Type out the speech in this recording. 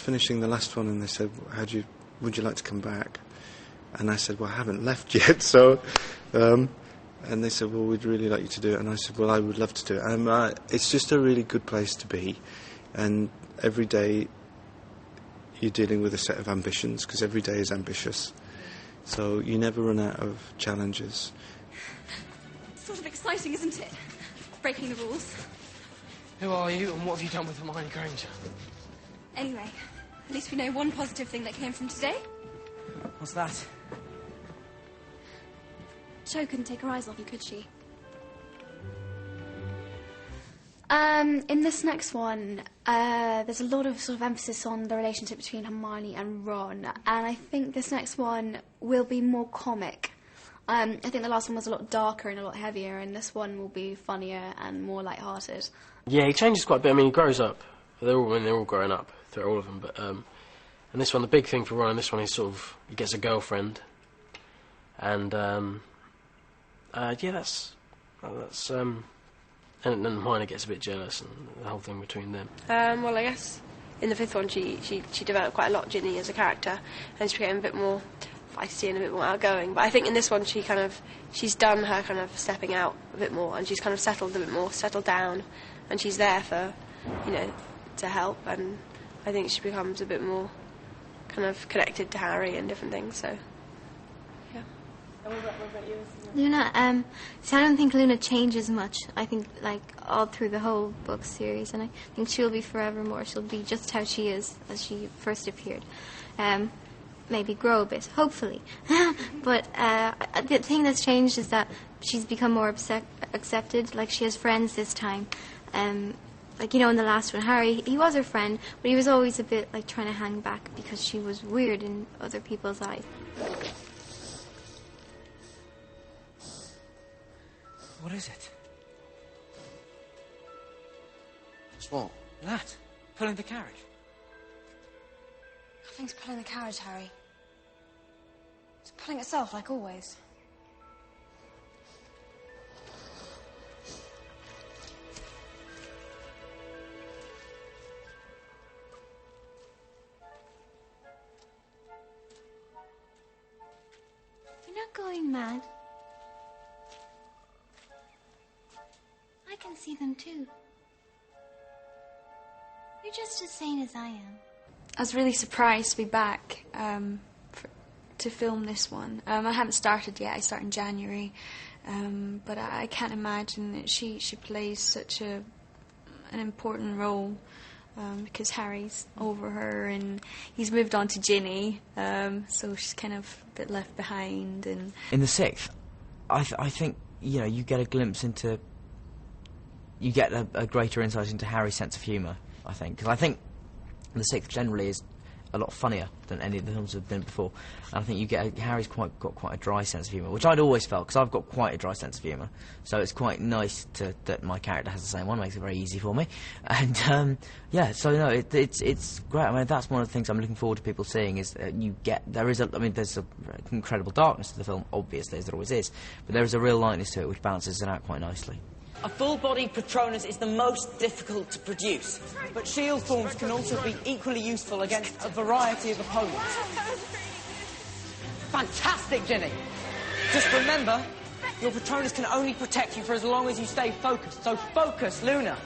finishing the last one, and they said, would you like to come back? And I said, well, I haven't left yet, so... and they said, well, we'd really like you to do it. And I said, well, I would love to do it. It's just a really good place to be. And every day you're dealing with a set of ambitions, because every day is ambitious. So you never run out of challenges. It's sort of exciting, isn't it? Breaking the rules. Who are you, and what have you done with Hermione Granger? Anyway, at least we know one positive thing that came from today. What's that? Jo couldn't take her eyes off you, could she? In this next one, there's a lot of sort of emphasis on the relationship between Hermione and Ron, and I think this next one will be more comic. I think the last one was a lot darker and a lot heavier, and this one will be funnier and more light-hearted. Yeah, he changes quite a bit. I mean, he grows up. They're all growing up through all of them, but and this one, the big thing for Ron in this one is sort of he gets a girlfriend, and yeah, that's and then Hermione gets a bit jealous, and the whole thing between them. Well, I guess in the fifth one she developed quite a lot, Ginny, as a character, and she became a bit more feisty and a bit more outgoing. But I think in this one she's done her kind of stepping out a bit more, and she's kind of settled a bit more, settled down, and she's there for, to help, and I think she becomes a bit more kind of connected to Harry and different things, so, yeah. What about you? Luna, so I don't think Luna changes much. I think, all through the whole book series, and I think she'll be forevermore. She'll be just how she is as she first appeared. Maybe grow a bit, hopefully. But the thing that's changed is that she's become more accepted. Like, she has friends this time. In the last one, Harry, he was her friend, but he was always a bit, trying to hang back because she was weird in other people's eyes. What is it? What's what? That. Pulling the carriage. Nothing's pulling the carriage, Harry. It's pulling itself, like always. You're not going mad. I can see them too. You're just as sane as I am. I was really surprised to be back to film this one. I haven't started yet. I start in January, but I can't imagine that she plays such an important role because Harry's over her and he's moved on to Ginny, so she's kind of a bit left behind. And in the sixth, I think you get a glimpse into. You get a greater insight into Harry's sense of humour, I think. Because I think the sixth generally is a lot funnier than any of the films have been before. And I think Harry's got quite a dry sense of humour, which I'd always felt, because I've got quite a dry sense of humour. So it's quite nice that my character has the same one. It makes it very easy for me. And, yeah, so, it's great. I mean, that's one of the things I'm looking forward to people seeing, is there's an incredible darkness to the film, obviously, as there always is. But there is a real lightness to it, which balances it out quite nicely. A full-bodied Patronus is the most difficult to produce, but shield forms can also be equally useful against a variety of opponents. Fantastic, Ginny! Just remember, your Patronus can only protect you for as long as you stay focused, so focus, Luna!